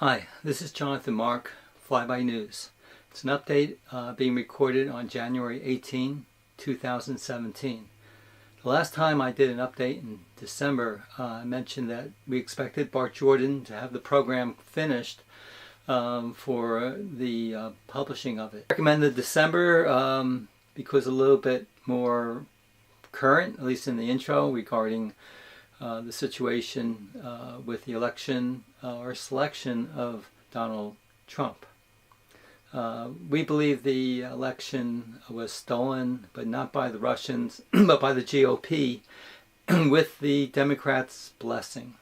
Hi, this is Jonathan Mark, Flyby News. It's an update being recorded on January 18, 2017. The last time I did an update in December, I mentioned that we expected Bart Jordan to have the program finished for the publishing of it. I recommended December because a little bit more current, at least in the intro, regarding the situation with the election or selection of Donald Trump. We believe the election was stolen, but not by the Russians, but by the GOP, with the Democrats' blessing.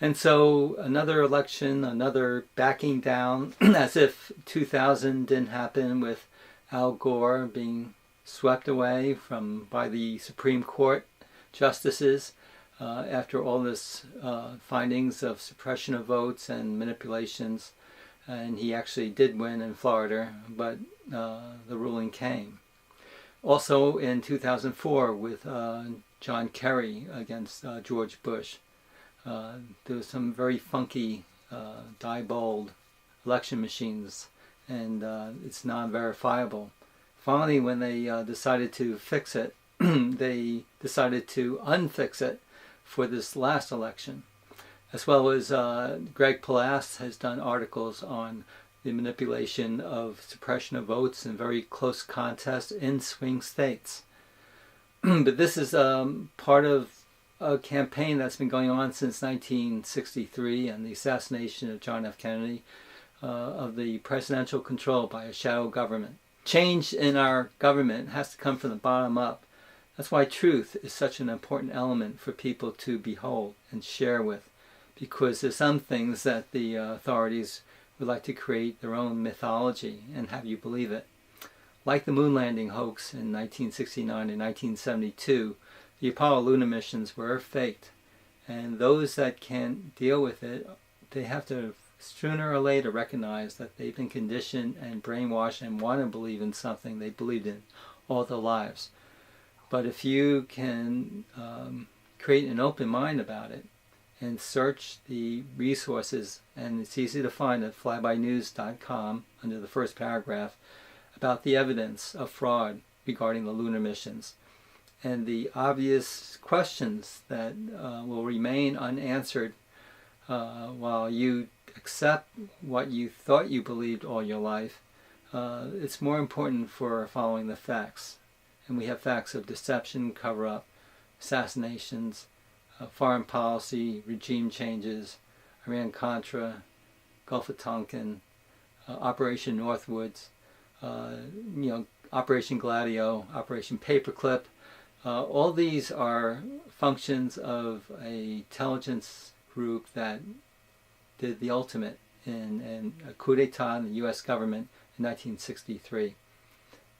And so another election, another backing down, as if 2000 didn't happen with Al Gore being swept away by the Supreme Court justices after all this findings of suppression of votes and manipulations. And he actually did win in Florida, but the ruling came. Also in 2004 with John Kerry against George Bush. There was some very funky, diebold election machines, and it's non-verifiable. Finally, when they decided to fix it, they decided to unfix it for this last election. As well as Greg Palast has done articles on the manipulation of suppression of votes in very close contests in swing states. But this is part of a campaign that's been going on since 1963 and the assassination of John F. Kennedy, of the presidential control by a shadow government. Change in our government has to come from the bottom up. That's why truth is such an important element for people to behold and share with, because there's some things that the authorities would like to create their own mythology and have you believe it. Like the moon landing hoax in 1969 and 1972, the Apollo lunar missions were faked, and those that can't deal with it, they have to sooner or later recognize that they've been conditioned and brainwashed and want to believe in something they believed in all their lives. But if you can create an open mind about it and search the resources, and it's easy to find at flybynews.com under the first paragraph about the evidence of fraud regarding the lunar missions and the obvious questions that will remain unanswered while you accept what you thought you believed all your life. It's more important for following the facts. And we have facts of deception, cover-up, assassinations, foreign policy, regime changes, Iran-Contra, Gulf of Tonkin, Operation Northwoods, Operation Gladio, Operation Paperclip. All these are functions of an intelligence group that did the ultimate in a coup d'etat in the U.S. government in 1963.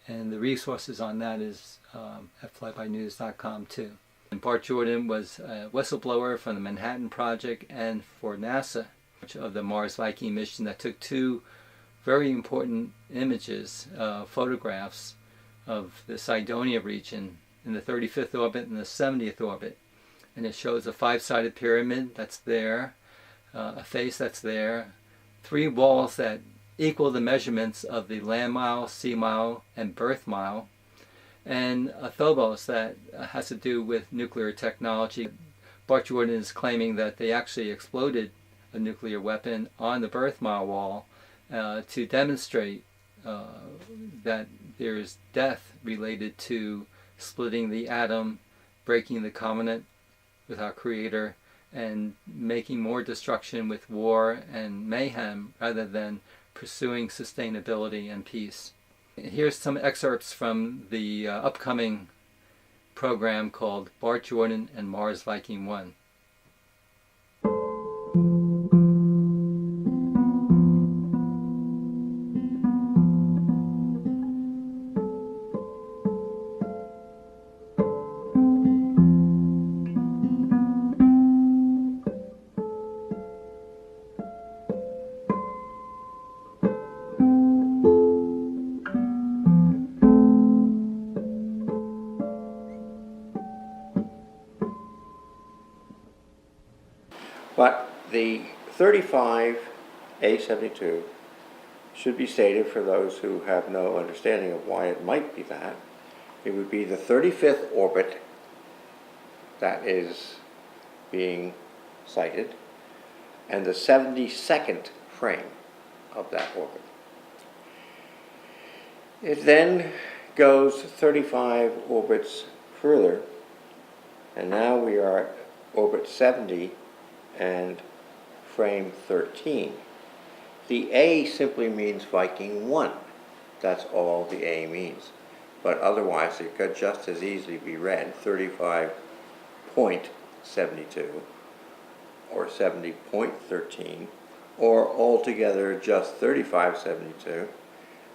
And the resources on that is at flybynews.com too. And Bart Jordan was a whistleblower from the Manhattan Project and for NASA of the Mars Viking mission that took two very important images, photographs of the Cydonia region in the 35th orbit and the 70th orbit. And it shows a five-sided pyramid that's there, a face that's there, three walls that equal the measurements of the land mile, sea mile, and birth mile, and a phobos that has to do with nuclear technology. Bart Jordan is claiming that they actually exploded a nuclear weapon on the birth mile wall to demonstrate that there's death related to splitting the atom, breaking the covenant with our Creator, and making more destruction with war and mayhem rather than pursuing sustainability and peace. Here's some excerpts from the upcoming program called Bart Jordan and Mars Viking 1. But the 35 A72 should be stated for those who have no understanding of why it might be that. It would be the 35th orbit that is being sighted, and the 72nd frame of that orbit. It then goes 35 orbits further, and now we are at orbit 70 and frame 13. The A simply means Viking 1. That's all the A means. But otherwise, it could just as easily be read 35.72 or 70.13, or altogether just 3572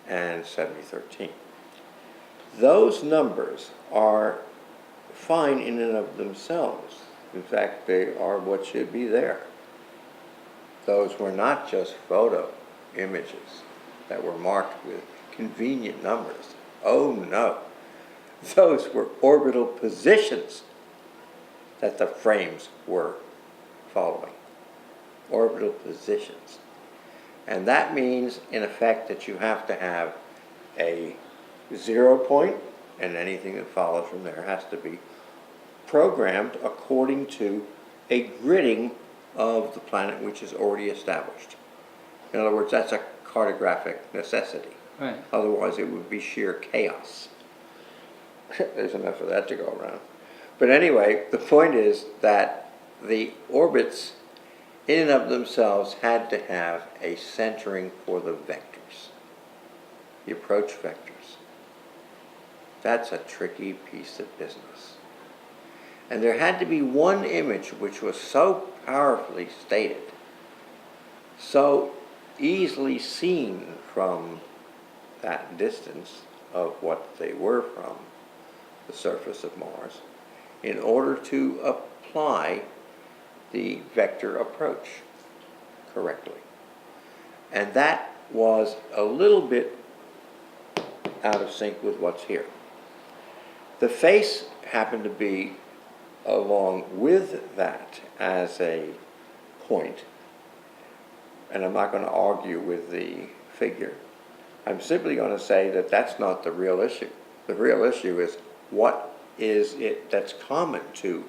and 7013. Those numbers are fine in and of themselves. In fact, they are what should be there. Those were not just photo images that were marked with convenient numbers. Oh no, those were orbital positions that the frames were following. Orbital positions. And that means, in effect, that you have to have a 0 point, and anything that follows from there has to be programmed according to a gridding of the planet which is already established. In other words, that's a cartographic necessity. Right. Otherwise, it would be sheer chaos. There's enough of that to go around. But anyway, the point is that the orbits in and of themselves had to have a centering for the vectors, the approach vectors. That's a tricky piece of business. And there had to be one image which was so powerfully stated, so easily seen from that distance of what they were from the surface of Mars, in order to apply the vector approach correctly. And that was a little bit out of sync with what's here. The face happened to be along with that as a point, and I'm not going to argue with the figure. I'm simply going to say that that's not the real issue. The real issue is what is it that's common to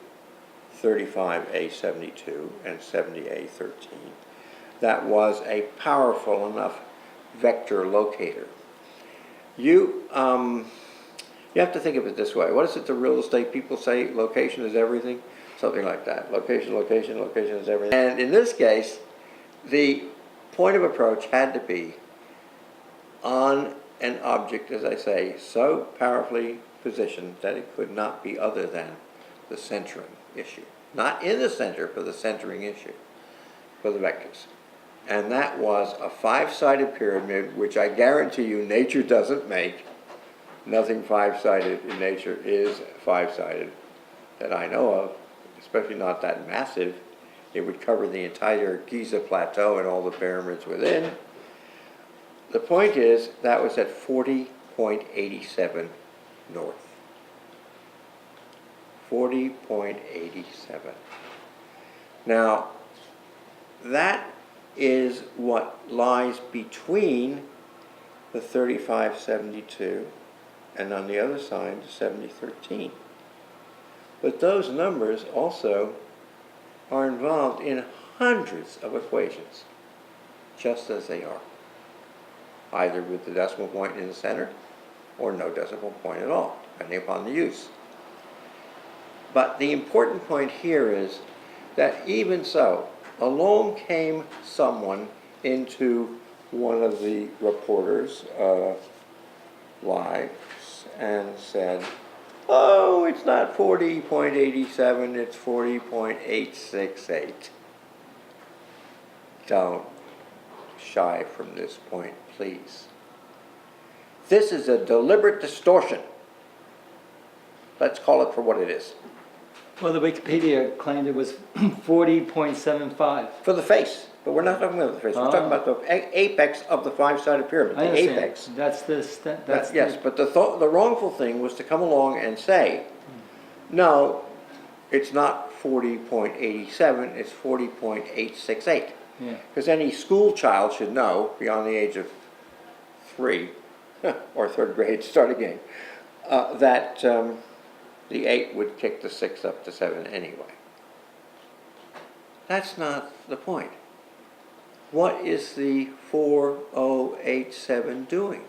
35A72 and 70A13 that was a powerful enough vector locator. You have to think of it this way. What is it the real estate people say? Location is everything? Something like that. Location, location, location is everything. And in this case, the point of approach had to be on an object, as I say, so powerfully positioned that it could not be other than the centering issue. Not in the center, but the centering issue for the vectors. And that was a 5-sided pyramid, which I guarantee you nature doesn't make. Nothing 5-sided in nature is 5-sided that I know of, especially not that massive. It would cover the entire Giza Plateau and all the pyramids within. The point is, that was at 40.87 north. 40.87. Now, that is what lies between the 3572 and on the other side the 7013. But those numbers also are involved in hundreds of equations, just as they are, either with the decimal point in the center or no decimal point at all, depending upon the use. But the important point here is that even so, along came someone into one of the reporters' lives and said, oh, it's not 40.87, it's 40.868. Don't shy from this point, please. This is a deliberate distortion. Let's call it for what it is. Well, the Wikipedia claimed it was 40.75. For the face, but we're not talking about the face. We're talking about the apex of the 5-sided pyramid. The apex. That's this. That's yes, but the wrongful thing was to come along and say, no, it's not 40.87, it's 40.868. Yeah. Because any school child should know, beyond the age of 3, or 3rd grade, start again, that the 8 would kick the 6 up to 7 anyway. That's not the point. What is the 4087 doing?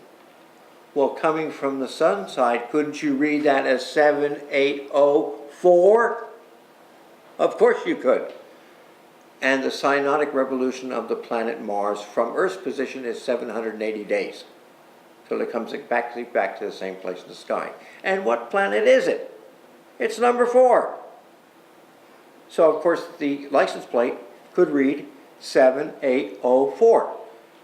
Well, coming from the sun side, couldn't you read that as 7804? Of course you could. And the synodic revolution of the planet Mars from Earth's position is 780 days. Till it comes back to the same place in the sky. And what planet is it? It's number 4. So, of course, the license plate could read 7804.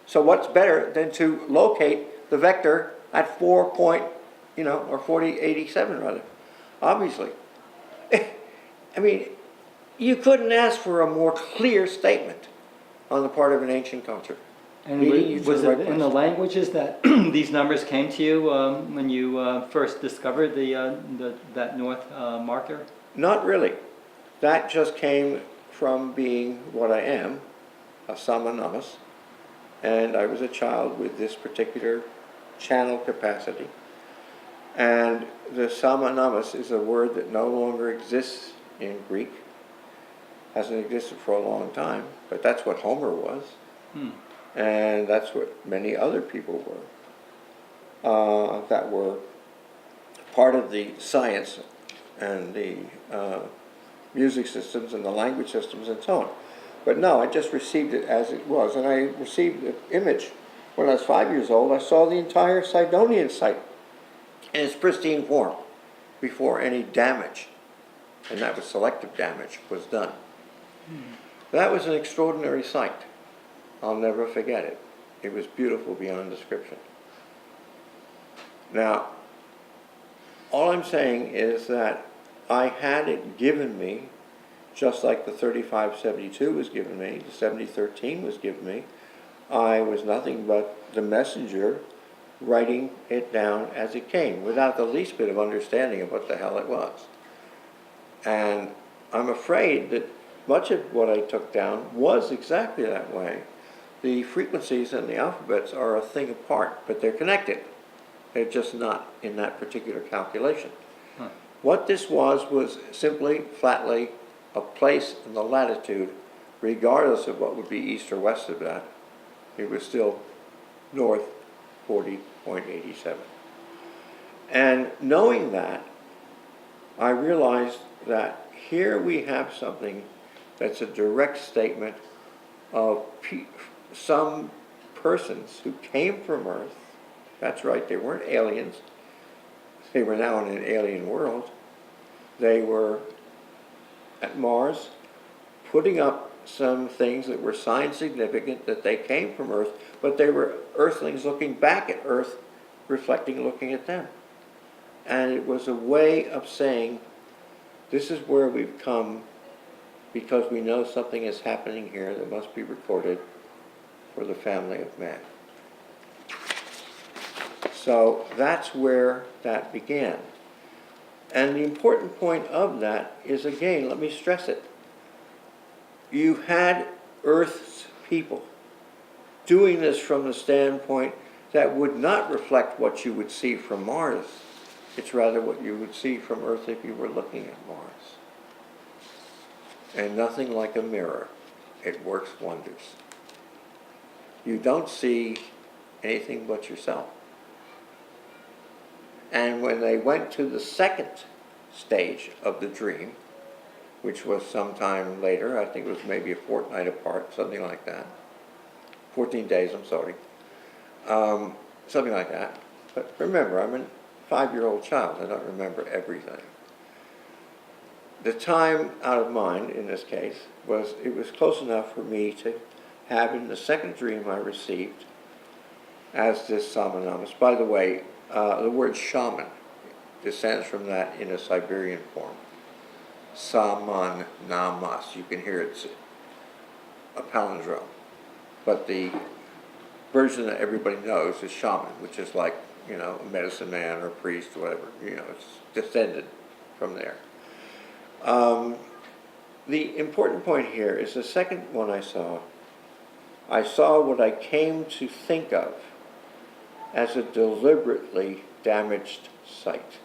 So what's better than to locate the vector at 4 point, or 4087 rather, obviously. I mean, you couldn't ask for a more clear statement on the part of an ancient culture. And was it in the languages that these numbers came to you when you first discovered that north marker? Not really. That just came from being what I am, a Samanamas, and I was a child with this particular channel capacity. And the Samanamas is a word that no longer exists in Greek. Hasn't existed for a long time, but that's what Homer was. And that's what many other people were that were part of the science and the music systems and the language systems and so on. But no, I just received it as it was. And I received the image when I was 5 years old. I saw the entire Cydonian site in its pristine form before any damage, and that was selective damage, was done. That was an extraordinary sight. I'll never forget it. It was beautiful beyond description. Now, all I'm saying is that I had it given me, just like the 3572 was given me, the 7013 was given me. I was nothing but the messenger writing it down as it came, without the least bit of understanding of what the hell it was. And I'm afraid that much of what I took down was exactly that way. The frequencies and the alphabets are a thing apart, but they're connected. They're just not in that particular calculation. What this was simply, flatly, a place in the latitude, regardless of what would be east or west of that. It was still north 40.87. And knowing that, I realized that here we have something that's a direct statement of some persons who came from Earth. That's right, they weren't aliens. They were now in an alien world. They were at Mars, putting up some things that were sign significant that they came from Earth, but they were Earthlings looking back at Earth, looking at them. And it was a way of saying, this is where we've come because we know something is happening here that must be recorded for the family of man. So that's where that began. And the important point of that is, again, let me stress it. You had Earth's people doing this from the standpoint that would not reflect what you would see from Mars. It's rather what you would see from Earth if you were looking at Mars. And nothing like a mirror. It works wonders. You don't see anything but yourself. And when they went to the second stage of the dream, which was sometime later, I think it was maybe a fortnight apart, something like that. 14 days, I'm sorry. Something like that. But remember, I'm a 5-year-old child. I don't remember everything. The time out of mind, in this case, it was close enough for me to have in the second dream I received as this Samanamas. By the way, the word shaman descends from that in a Siberian form. Saman namas. You can hear it's a palindrome. But the version that everybody knows is shaman, which is like, a medicine man or a priest or whatever. It's descended from there. The important point here is the second one I saw I saw what I came to think of as a deliberately damaged site.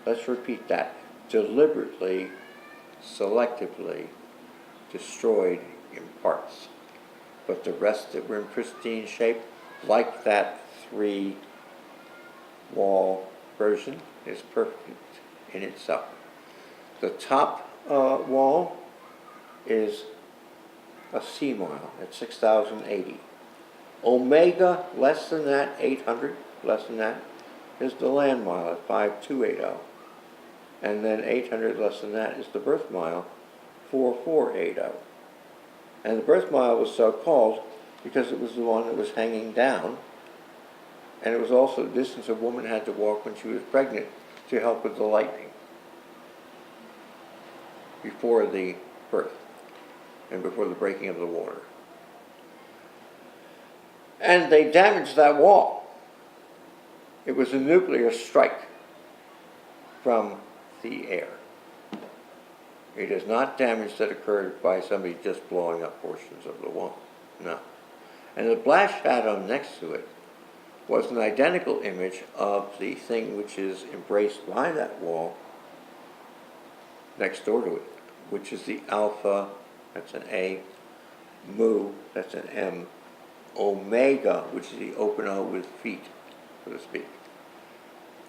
Let's repeat that. Deliberately, selectively destroyed in parts. But the rest that were in pristine shape, like that 3-wall version, is perfect in itself. The top wall is a sea mile at 6,080. Omega, less than that, 800, less than that, is the land mile at 5280. And then 800 less than that is the birth mile, 4480. And the birth mile was so called because it was the one that was hanging down, and it was also the distance a woman had to walk when she was pregnant to help with the lightning before the birth and before the breaking of the water. And they damaged that wall. It was a nuclear strike from the air. It is not damage that occurred by somebody just blowing up portions of the wall. No. And the blast shadow next to it was an identical image of the thing which is embraced by that wall next door to it, which is the alpha, that's an A, mu, that's an M, omega, which is the open O with feet, so to speak.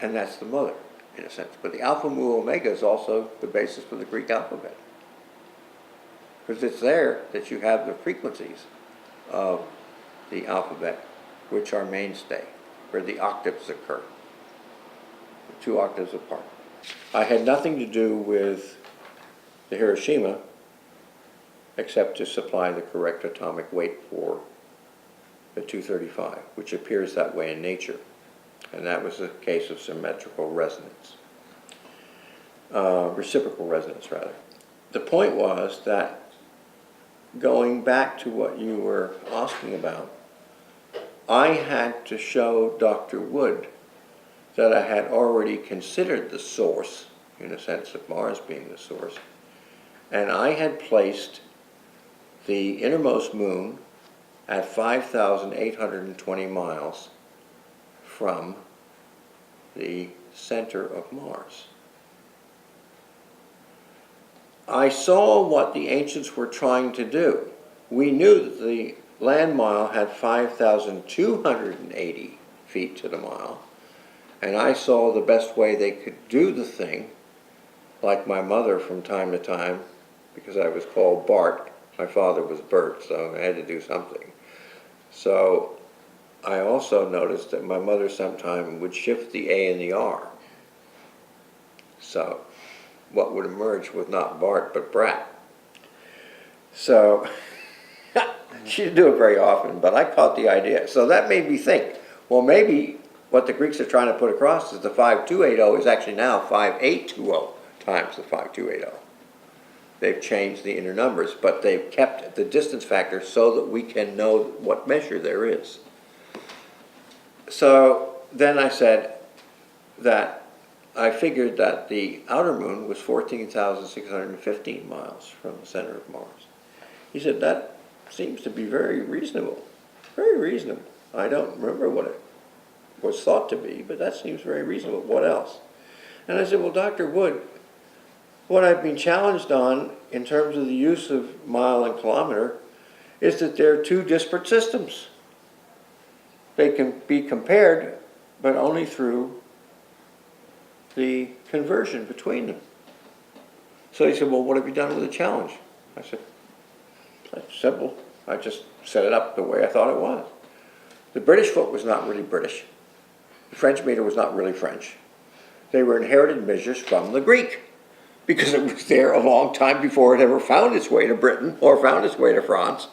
And that's the mother, in a sense. But the alpha, mu, omega is also the basis for the Greek alphabet. Because it's there that you have the frequencies of the alphabet, which are mainstay, where the octaves occur, 2 octaves apart. I had nothing to do with the Hiroshima except to supply the correct atomic weight for the 235, which appears that way in nature. And that was a case of symmetrical resonance. Reciprocal resonance, rather. The point was that, going back to what you were asking about, I had to show Dr. Wood that I had already considered the source, in a sense of Mars being the source, and I had placed the innermost moon at 5,820 miles from the center of Mars. I saw what the ancients were trying to do. We knew that the land mile had 5,280 feet to the mile, and I saw the best way they could do the thing, like my mother from time to time, because I was called Bart. My father was Bert, so I had to do something. So I also noticed that my mother sometime would shift the A and the R. So what would emerge was not Bart, but Brat. So she didn't do it very often, but I caught the idea. So that made me think, well, maybe what the Greeks are trying to put across is the 5280 is actually now 5820 times the 5280. They've changed the inner numbers, but they've kept the distance factor so that we can know what measure there is. So then I said that I figured that the outer moon was 14,615 miles from the center of Mars. He said, that seems to be very reasonable. Very reasonable. I don't remember what it was thought to be, but that seems very reasonable. What else? And I said, well, Dr. Wood, what I've been challenged on in terms of the use of mile and kilometer is that they're 2 disparate systems. They can be compared, but only through the conversion between them. So he said, well, what have you done with the challenge? I said, that's simple. I just set it up the way I thought it was. The British foot was not really British. The French meter was not really French. They were inherited measures from the Greek, because it was there a long time before it ever found its way to Britain or found its way to France.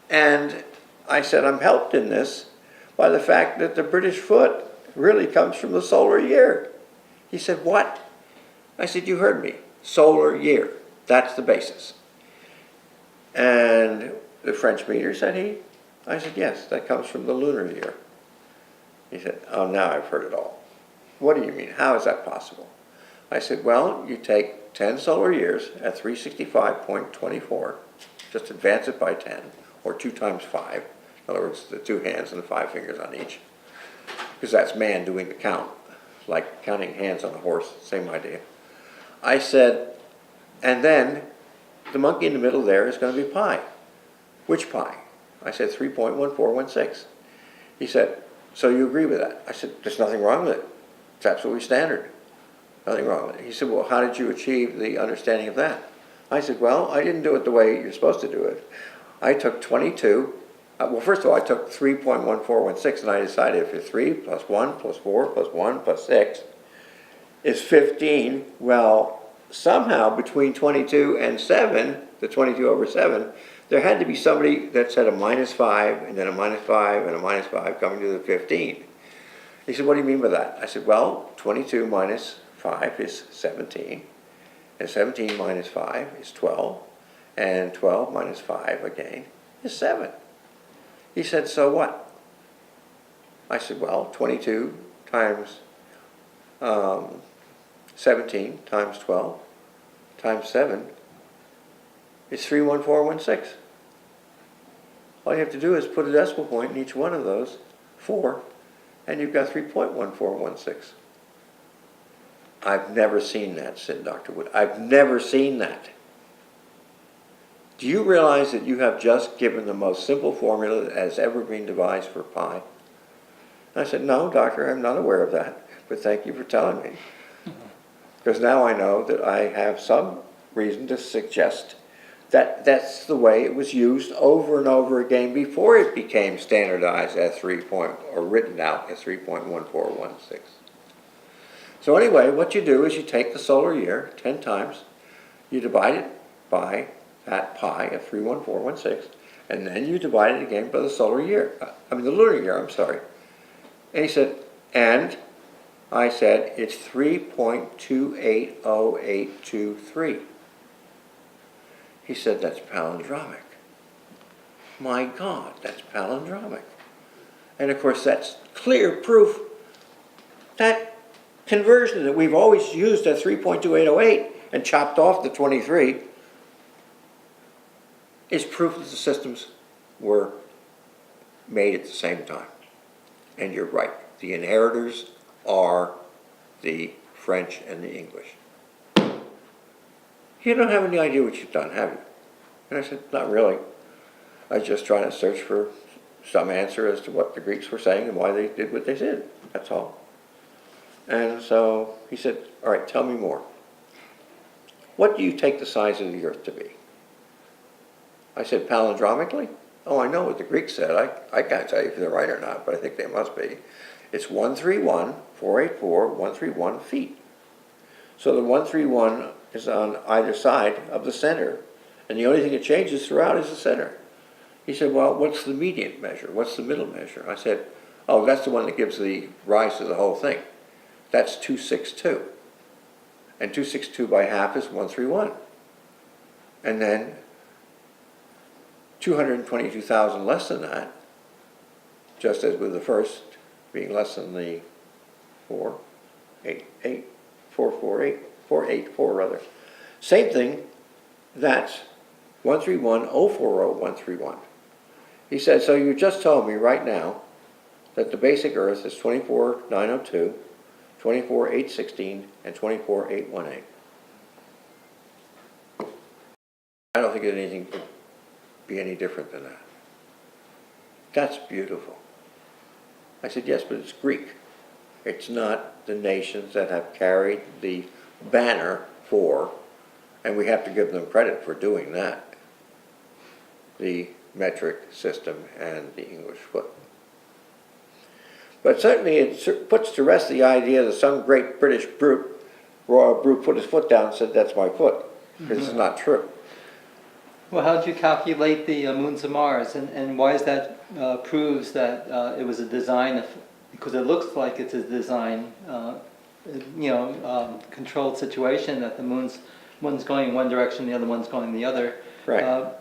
And I said, I'm helped in this by the fact that the British foot really comes from the solar year. He said, what? I said, you heard me. Solar year. That's the basis. And the French meter, said he. I said, yes, that comes from the lunar year. He said, oh, now I've heard it all. What do you mean? How is that possible? I said, well, you take 10 solar years at 365.24, Just advance it by 10, or 2 times 5. In other words, the 2 hands and the 5 fingers on each. Because that's man doing the count, like counting hands on a horse, same idea. I said, and then the monkey in the middle there is going to be pi. Which pi? I said 3.1416. He said, so you agree with that? I said, there's nothing wrong with it. It's absolutely standard. Nothing wrong with it. He said, well, how did you achieve the understanding of that? I said, well, I didn't do it the way you're supposed to do it. I took 22. Well, first of all, I took 3.1416, and I decided if 3 plus 1 plus 4 plus 1 plus 6 is 15, well, somehow between 22 and 7, the 22 over 7, there had to be somebody that said a minus 5, and then a minus 5, and a minus 5 coming to the 15. He said, what do you mean by that? I said, well, 22 minus 5 is 17, and 17 minus 5 is 12, and 12 minus 5 again is 7. He said, so what? I said, well, 22 times 17 times 12 times 7 is 31416. All you have to do is put a decimal point in each one of those, 4, and you've got 3.1416. I've never seen that, said Dr. Wood. I've never seen that. Do you realize that you have just given the most simple formula that has ever been devised for pi? And I said, no, doctor, I'm not aware of that, but thank you for telling me. Because now I know that I have some reason to suggest that that's the way it was used over and over again before it became standardized as or written out as 3.1416. So anyway, what you do is you take the solar year 10 times, you divide it by that pi of 31416, and then you divide it again by the solar year, the lunar year, I'm sorry. And he said, and I said, it's 3.280823. He said, that's palindromic. My God, that's palindromic. And of course, that's clear proof that conversion that we've always used at 3.2808 and chopped off the 23 is proof that the systems were made at the same time. And you're right. The inheritors are the French and the English. You don't have any idea what you've done, have you? And I said, not really. I was just trying to search for some answer as to what the Greeks were saying and why they did what they did. That's all. And so he said, all right, tell me more. What do you take the size of the Earth to be? I said, palindromically? Oh, I know what the Greeks said. I can't tell you if they're right or not, but I think they must be. It's 131,484,131 feet. So the 131 is on either side of the center, and the only thing that changes throughout is the center. He said, well, what's the median measure? What's the middle measure? I said, oh, that's the one that gives the rise to the whole thing. That's 262. And 262 by half is 131. And then 222,000 less than that, just as with the first being less than the 484 rather. Same thing, that's 131,040,131. He said, so you just told me right now that the basic Earth is 24,902, 24,816, and 24,818. I don't think anything could be any different than that. That's beautiful. I said, yes, but it's Greek. It's not the nations that have carried the banner for, and we have to give them credit for doing that, the metric system and the English foot. But certainly it puts to rest the idea that some great British brute, royal brute, put his foot down and said, that's my foot, because it's not true. Well, how did you calculate the moons of Mars, and why is that proves that it was a design of, because it looks like it's a design, controlled situation that the one's going in one direction, the other one's going the other. Right.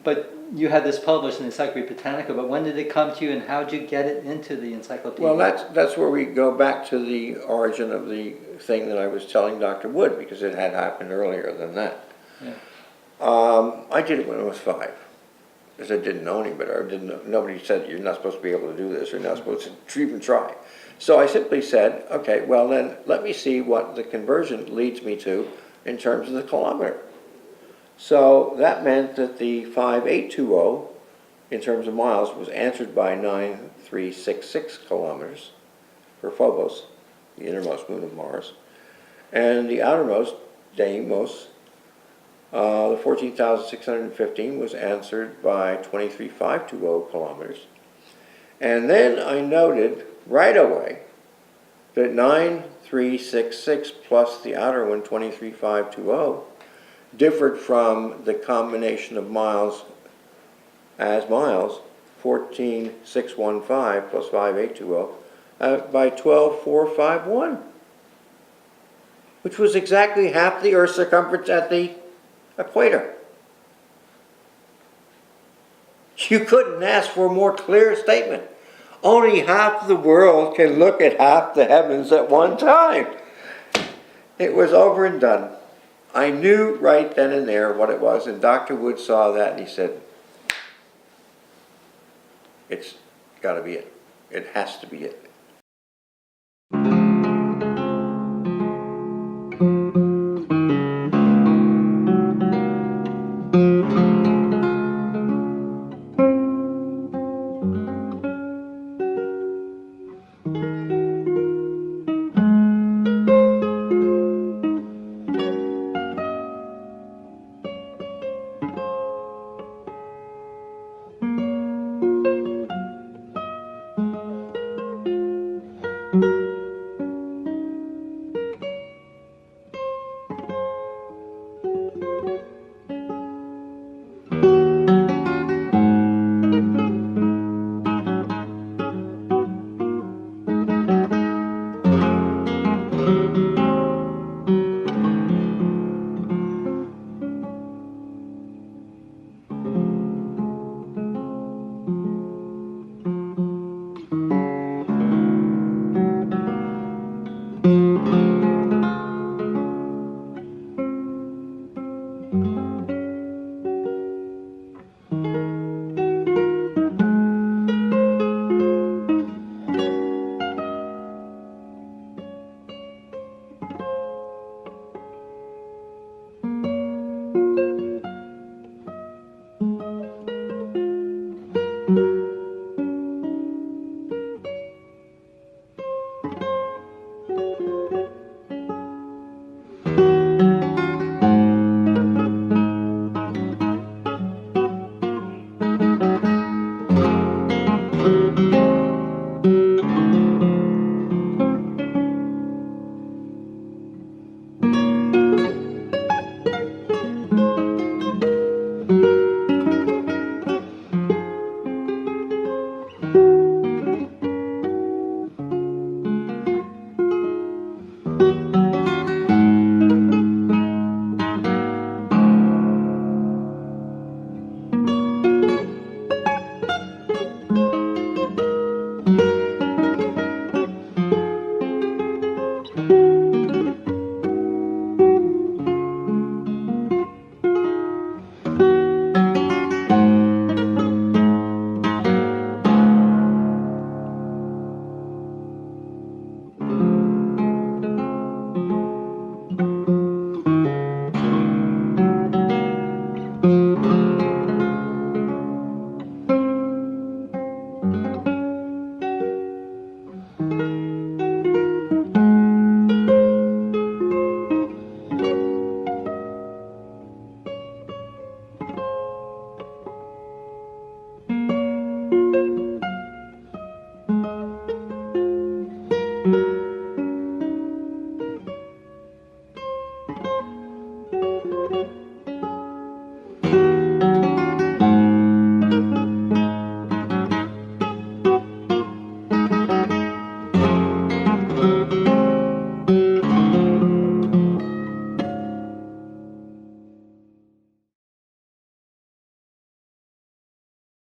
But you had this published in the Encyclopedia Britannica, but when did it come to you, and how did you get it into the Encyclopedia? Well, that's where we go back to the origin of the thing that I was telling Dr. Wood, because it had happened earlier than that. Yeah. I did it when I was 5. Because I didn't know any better. Nobody said you're not supposed to be able to do this. You're not supposed to even try. So I simply said, okay, well then let me see what the conversion leads me to in terms of the kilometer. So that meant that the 5820 in terms of miles was answered by 9366 kilometers for Phobos, the innermost moon of Mars. And the outermost, Deimos, the 14,615 was answered by 23,520 kilometers. And then I noted right away that 9366 plus the outer one, 23,520, differed from the combination of miles as miles, 14,615 plus 5,820, by 12,451, which was exactly half the Earth's circumference at the equator. You couldn't ask for a more clear statement. Only half the world can look at half the heavens at one time. It was over and done. I knew right then and there what it was, and Dr. Wood saw that and he said, it's got to be it. It has to be it.